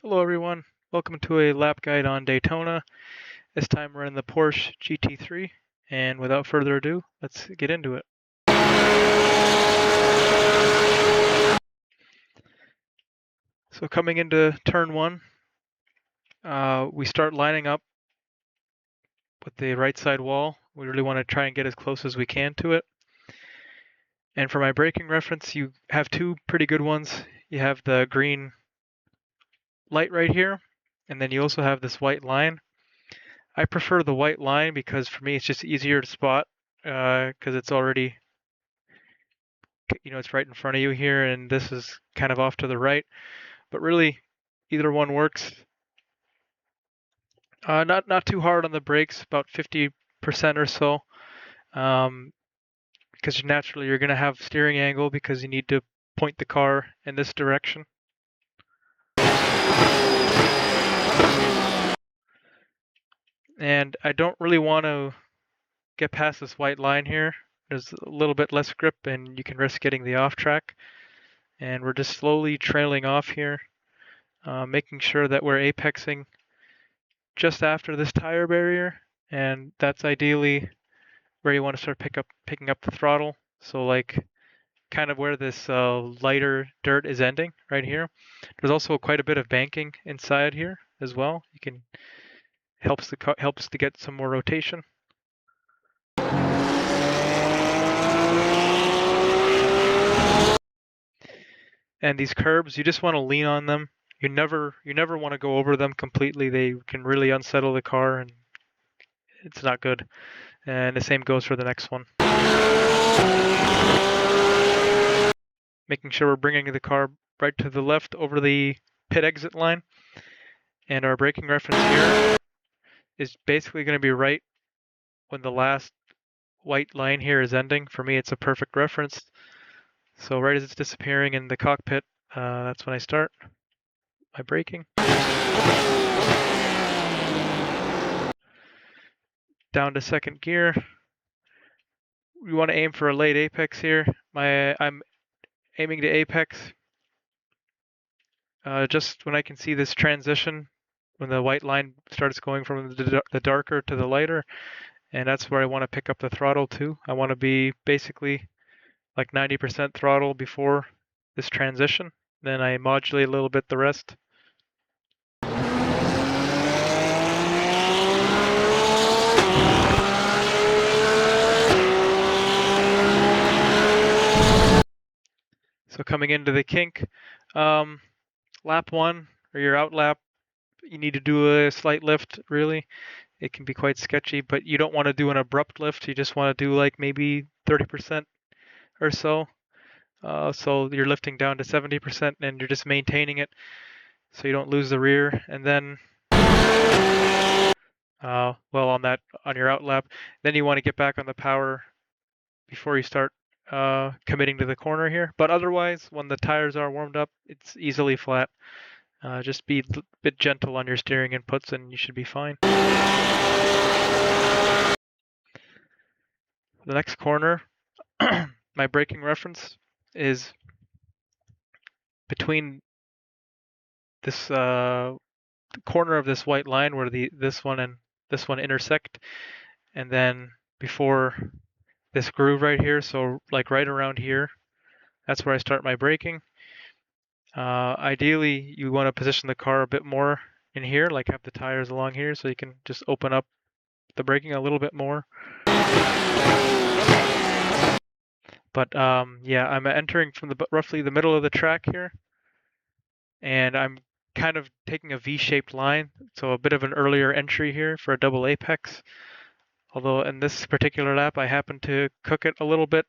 Hello everyone, welcome to a lap guide on Daytona. This time we're in the Porsche GT3, and without further ado, let's get into it. So coming into turn 1, we start lining up with the right side wall. We really want to try and get as close as we can to it. And for my braking reference, you have two pretty good ones. You have the green light right here, and then you also have this white line. I prefer the white line because for me it's just easier to spot because it's already, it's right in front of you here, and this is kind of off to the right. But really, either one works. Not too hard on the brakes, about 50% or so, because naturally you're going to have steering angle because you need to point the car in this direction. And I don't really want to get past this white line here. There's a little bit less grip and you can risk getting the off track. And we're just slowly trailing off here, making sure that we're apexing just after this tire barrier, and that's ideally where you want to start picking up the throttle. So like kind of where this lighter dirt is ending right here. There's also quite a bit of banking inside here as well. You can helps to get some more rotation. And these curbs, you just want to lean on them. You never want to go over them completely. They can really unsettle the car and it's not good. And the same goes for the next one. Making sure we're bringing the car right to the left over the pit exit line. And our braking reference here is basically going to be right when the last white line here is ending. For me, it's a perfect reference. So right as it's disappearing in the cockpit, that's when I start my braking. Down to second gear. We want to aim for a late apex here. I'm aiming to apex just when I can see this transition, when the white line starts going from the darker to the lighter, and that's where I want to pick up the throttle too. I want to be basically like 90% throttle before this transition. Then I modulate a little bit the rest. So coming into the kink, lap 1 or your out lap, you need to do a slight lift really. It can be quite sketchy, but you don't want to do an abrupt lift. You just want to do like maybe 30% or so. So you're lifting down to 70% and you're just maintaining it so you don't lose the rear. And then, on your out lap, then you want to get back on the power before you start committing to the corner here. But otherwise, when the tires are warmed up, it's easily flat. Just be a bit gentle on your steering inputs and you should be fine. The next corner, my braking reference is between this corner of this white line where this one and this one intersect, and then before this groove right here, so like right around here, that's where I start my braking. Ideally, you want to position the car a bit more in here, like have the tires along here, so you can just open up the braking a little bit more. But yeah, I'm entering from roughly the middle of the track here, and I'm kind of taking a V-shaped line, so a bit of an earlier entry here for a double apex. Although in this particular lap, I happen to cook it a little bit,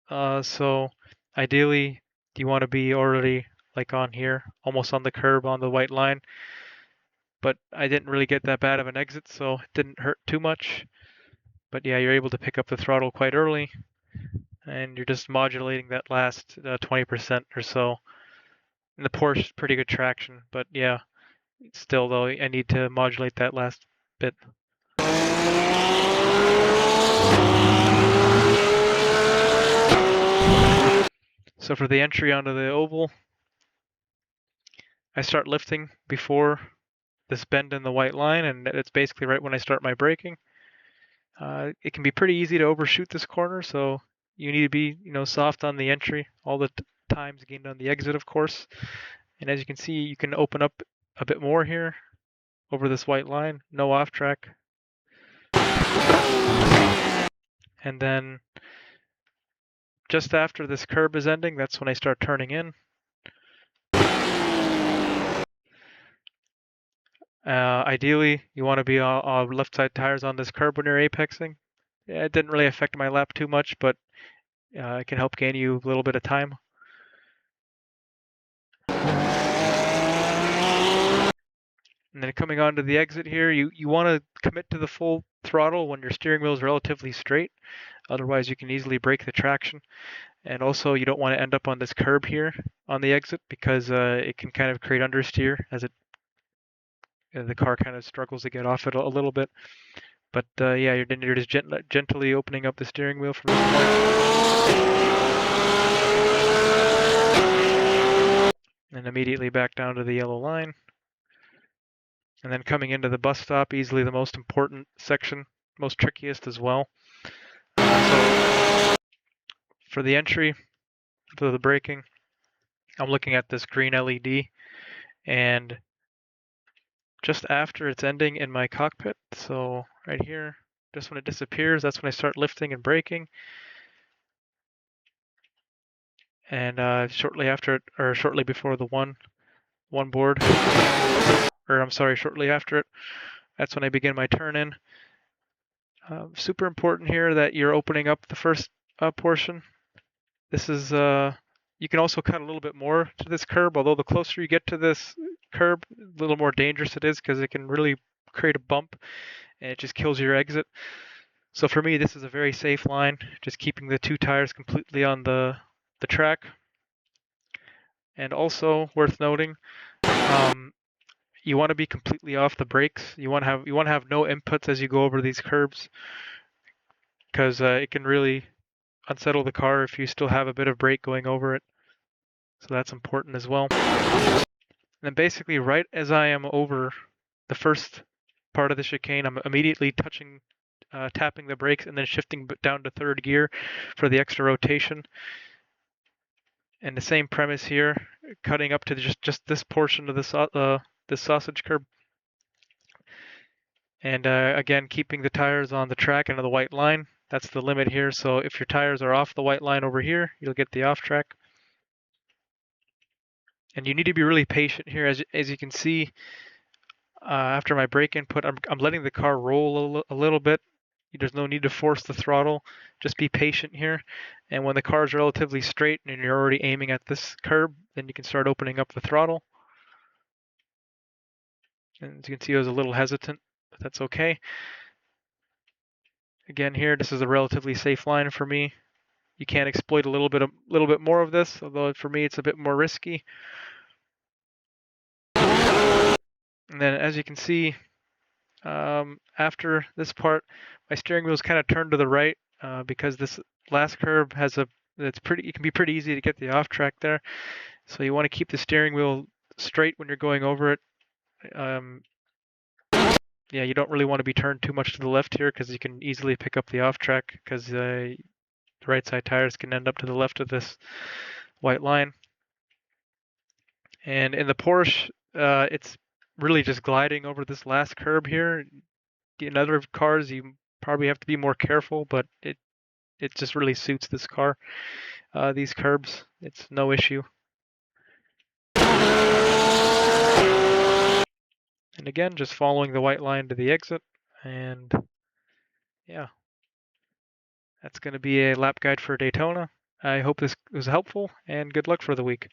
so ideally you want to be already like on here, almost on the curb on the white line. But I didn't really get that bad of an exit, so it didn't hurt too much. But yeah, you're able to pick up the throttle quite early, and you're just modulating that last 20% or so. And the Porsche is pretty good traction, but yeah, still though, I need to modulate that last bit. So for the entry onto the oval, I start lifting before this bend in the white line, and it's basically right when I start my braking. It can be pretty easy to overshoot this corner, so you need to be, soft on the entry all the times gained on the exit, of course. And as you can see, you can open up a bit more here over this white line, no off track. And then just after this curb is ending, that's when I start turning in. Ideally, you want to be on left side tires on this curb when you're apexing. Yeah, it didn't really affect my lap too much, but it can help gain you a little bit of time. And then coming onto the exit here, you want to commit to the full throttle when your steering wheel is relatively straight. Otherwise, you can easily break the traction. And also, you don't want to end up on this curb here on the exit because it can kind of create understeer as the car kind of struggles to get off it a little bit. But yeah, you're just gently opening up the steering wheel from this point. And immediately back down to the yellow line. And then coming into the bus stop, easily the most important section, most trickiest as well. So for the entry, for the braking, I'm looking at this green LED, and just after it's ending in my cockpit, so right here, just when it disappears, that's when I start lifting and braking. And shortly after it, or shortly before the one board, or I'm sorry, shortly after it, that's when I begin my turn in. Super important here that you're opening up the first portion. This is, you can also cut a little bit more to this curb, although the closer you get to this curb, a little more dangerous it is because it can really create a bump and it just kills your exit. So for me, this is a very safe line, just keeping the two tires completely on the track. And also worth noting, you want to be completely off the brakes. You want to have no inputs as you go over these curbs, because it can really unsettle the car if you still have a bit of brake going over it. So that's important as well. And then basically, right as I am over the first part of the chicane, I'm immediately tapping the brakes and then shifting down to third gear for the extra rotation. And the same premise here, cutting up to just this portion of this sausage curb. And again, keeping the tires on the track and on the white line. That's the limit here. So if your tires are off the white line over here, you'll get the off track. And you need to be really patient here. As you can see, after my brake input, I'm letting the car roll a little bit. There's no need to force the throttle. Just be patient here. And when the car is relatively straight and you're already aiming at this curb, then you can start opening up the throttle. And as you can see, I was a little hesitant, but that's okay. Again, here, this is a relatively safe line for me. You can exploit a little bit more of this, although for me it's a bit more risky. And then, as you can see, after this part, my steering wheel is kind of turned to the right because this last curb has it can be pretty easy to get the off track there. So you want to keep the steering wheel straight when you're going over it. Yeah, you don't really want to be turned too much to the left here because you can easily pick up the off track because the right side tires can end up to the left of this white line. And in the Porsche, it's really just gliding over this last curb here. In other cars, you probably have to be more careful, but it just really suits this car. These curbs, it's no issue. And again, just following the white line to the exit. And yeah, that's going to be a lap guide for Daytona. I hope this was helpful, and good luck for the week.